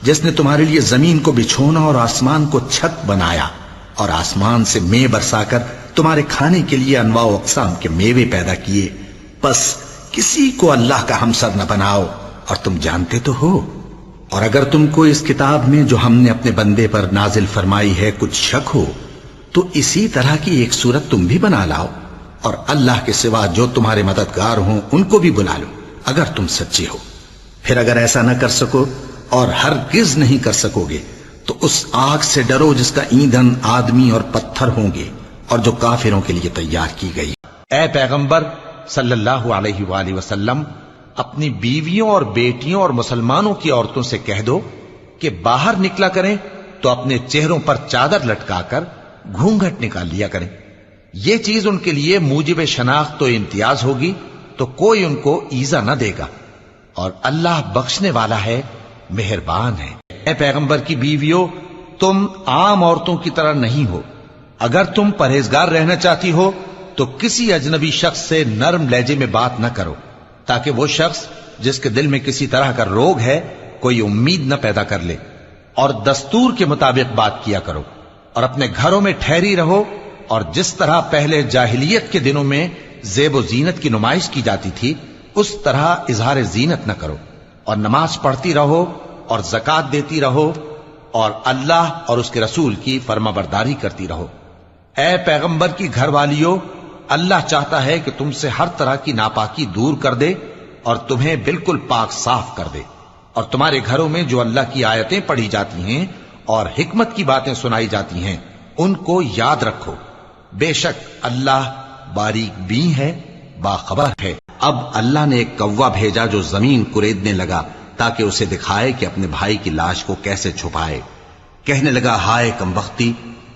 جس نے تمہارے لیے زمین کو بچھونا اور آسمان کو چھت بنایا اور آسمان سے مے برسا کر تمہارے کھانے کے لیے انواع و اقسام کے میوے پیدا کیے، بس کسی کو اللہ کا ہمسر نہ بناؤ، اور تم جانتے تو ہو۔ اور اگر تم کو اس کتاب میں جو ہم نے اپنے بندے پر نازل فرمائی ہے کچھ شک ہو تو اسی طرح کی ایک صورت تم بھی بنا لاؤ، اور اللہ کے سوا جو تمہارے مددگار ہوں ان کو بھی بلا لو اگر تم سچے ہو۔ پھر اگر ایسا نہ کر سکو اور ہرگز نہیں کر سکو گے تو اس آگ سے ڈرو جس کا ایندھن آدمی اور پتھر ہوں گے اور جو کافروں کے لیے تیار کی گئی۔ اے پیغمبر صلی اللہ علیہ وآلہ وسلم، اپنی بیویوں اور بیٹیوں اور مسلمانوں کی عورتوں سے کہہ دو کہ باہر نکلا کریں تو اپنے چہروں پر چادر لٹکا کر گھونگھٹ نکال لیا کریں۔ یہ چیز ان کے لیے موجب شناخت و امتیاز ہوگی تو کوئی ان کو ایذا نہ دے گا، اور اللہ بخشنے والا ہے، مہربان ہے۔ اے پیغمبر کی بیویوں، تم عام عورتوں کی طرح نہیں ہو۔ اگر تم پرہیزگار رہنا چاہتی ہو تو کسی اجنبی شخص سے نرم لہجے میں بات نہ کرو، تاکہ وہ شخص جس کے دل میں کسی طرح کا روگ ہے کوئی امید نہ پیدا کر لے، اور دستور کے مطابق بات کیا کرو، اور اپنے گھروں میں ٹھہری رہو، اور جس طرح پہلے جاہلیت کے دنوں میں زیب و زینت کی نمائش کی جاتی تھی اس طرح اظہار زینت نہ کرو، اور نماز پڑھتی رہو اور زکوٰۃ دیتی رہو، اور اللہ اور اس کے رسول کی فرما برداری کرتی رہو۔ اے پیغمبر کی گھر والیو، اللہ چاہتا ہے کہ تم سے ہر طرح کی ناپاکی دور کر دے اور تمہیں بالکل پاک صاف کر دے، اور تمہارے گھروں میں جو اللہ کی آیتیں پڑھی جاتی ہیں اور حکمت کی باتیں سنائی جاتی ہیں ان کو یاد رکھو، بے شک اللہ باریک بین ہے، باخبر ہے۔ اب اللہ نے ایک کوا بھیجا جو زمین کریدنے لگا تاکہ اسے دکھائے کہ اپنے بھائی کی لاش کو کیسے چھپائے۔ کہنے لگا، ہائے کمبختی،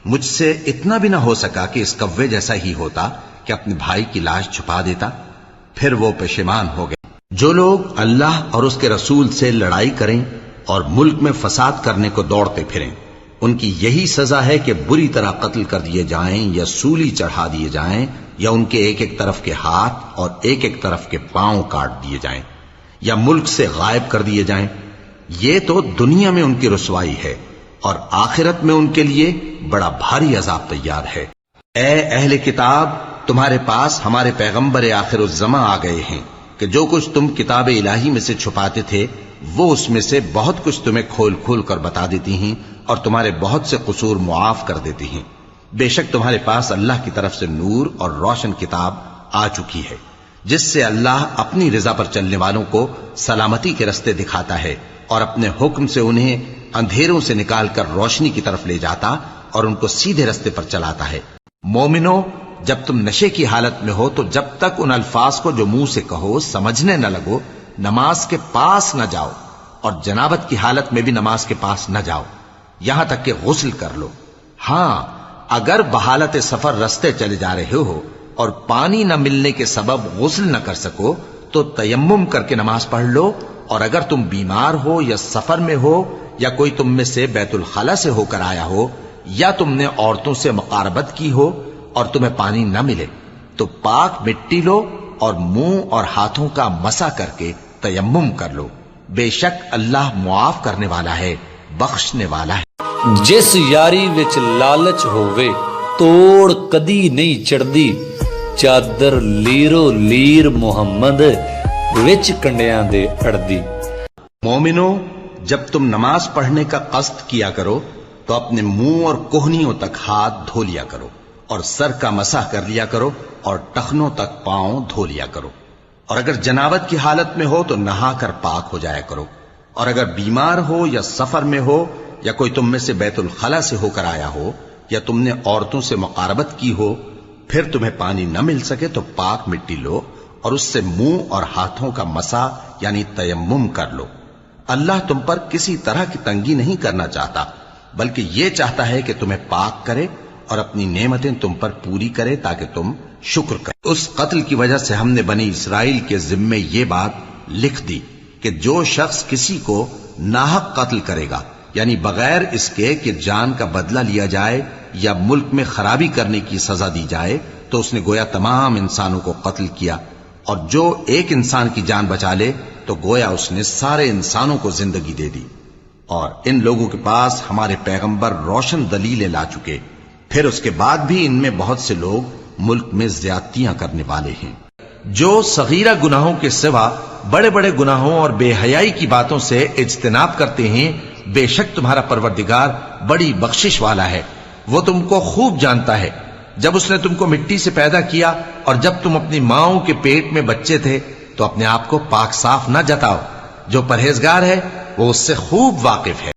مجھ سے اتنا بھی نہ ہو سکا کہ اس کوے جیسا ہی ہوتا کہ اپنے بھائی کی لاش چھپا دیتا۔ پھر وہ پشیمان ہو گئے۔ جو لوگ اللہ اور اس کے رسول سے لڑائی کریں اور ملک میں فساد کرنے کو دوڑتے پھریں، ان کی یہی سزا ہے کہ بری طرح قتل کر دیے جائیں یا سولی چڑھا دیے جائیں، یا ان کے ایک ایک طرف کے ہاتھ اور ایک ایک طرف کے پاؤں کاٹ دیے جائیں، یا ملک سے غائب کر دیے جائیں۔ یہ تو دنیا میں ان کی رسوائی ہے، اور آخرت میں ان کے لیے بڑا بھاری عذاب تیار ہے۔ اے اہل کتاب، تمہارے پاس ہمارے پیغمبر آخر الزماں آ گئے ہیں کہ جو کچھ تم کتاب الہی میں سے چھپاتے تھے وہ اس میں سے بہت کچھ تمہیں کھول کھول کر بتا دیتی ہیں اور تمہارے بہت سے قصور معاف کر دیتی ہیں۔ بے شک تمہارے پاس اللہ کی طرف سے نور اور روشن کتاب آ چکی ہے، جس سے اللہ اپنی رضا پر چلنے والوں کو سلامتی کے رستے دکھاتا ہے، اور اپنے حکم سے انہیں اندھیروں سے نکال کر روشنی کی طرف لے جاتا اور ان کو سیدھے رستے پر چلاتا ہے۔ مومنو، جب تم نشے کی حالت میں ہو تو جب تک ان الفاظ کو جو منہ سے کہو سمجھنے نہ لگو نماز کے پاس نہ جاؤ، اور جنابت کی حالت میں بھی نماز کے پاس نہ جاؤ یہاں تک کہ غسل کر لو۔ ہاں، اگر بحالت سفر رستے چلے جا رہے ہو اور پانی نہ ملنے کے سبب غسل نہ کر سکو تو تیمم کر کے نماز پڑھ لو، اور اگر تم بیمار ہو یا سفر میں ہو یا کوئی تم میں سے بیت الخلا سے ہو کر آیا ہو یا تم نے عورتوں سے مقاربت کی ہو اور تمہیں پانی نہ ملے تو پاک مٹی لو اور منہ اور ہاتھوں کا مسح کر کے تیمم کر لو، بے شک اللہ معاف کرنے والا ہے، بخشنے والا ہے۔ جس یاری وچ لالچ ہووے توڑ کدی نہیں چڑھدی، چادر لیرو لیر محمد وچ کنڈیاں دے اڑدی۔ مومنو، جب تم نماز پڑھنے کا قصد کیا کرو تو اپنے منہ اور کوہنیوں تک ہاتھ دھو لیا کرو، اور سر کا مسح کر لیا کرو، اور ٹخنوں تک پاؤں دھو لیا کرو، اور اگر جنابت کی حالت میں ہو تو نہا کر پاک ہو جایا کرو، اور اگر بیمار ہو یا سفر میں ہو یا کوئی تم میں سے بیت الخلا سے ہو کر آیا ہو یا تم نے عورتوں سے مقاربت کی ہو، پھر تمہیں پانی نہ مل سکے تو پاک مٹی لو اور اس سے منہ اور ہاتھوں کا مسح یعنی تیمم کر لو۔ اللہ تم پر کسی طرح کی تنگی نہیں کرنا چاہتا، بلکہ یہ چاہتا ہے کہ تمہیں پاک کرے اور اپنی نعمتیں تم پر پوری کرے تاکہ تم شکر کرو۔ اس قتل کی وجہ سے ہم نے بنی اسرائیل کے ذمے یہ بات لکھ دی کہ جو شخص کسی کو ناحق قتل کرے گا، یعنی بغیر اس کے کہ جان کا بدلہ لیا جائے یا ملک میں خرابی کرنے کی سزا دی جائے، تو اس نے گویا تمام انسانوں کو قتل کیا، اور جو ایک انسان کی جان بچا لے تو گویا اس نے سارے انسانوں کو زندگی دے دی۔ اور ان لوگوں کے پاس ہمارے پیغمبر روشن دلیلیں لا چکے، پھر اس کے بعد بھی ان میں بہت سے لوگ ملک میں زیادتیاں کرنے والے ہیں۔ جو صغیرہ گناہوں کے سوا بڑے بڑے گناہوں اور بے حیائی کی باتوں سے اجتناب کرتے ہیں، بے شک تمہارا پروردگار بڑی بخشش والا ہے، وہ تم کو خوب جانتا ہے۔ جب اس نے تم کو مٹی سے پیدا کیا اور جب تم اپنی ماؤں کے پیٹ میں بچے تھے تو اپنے آپ کو پاک صاف نہ جتاؤ، جو پرہیزگار ہے وہ اس سے خوب واقف ہے۔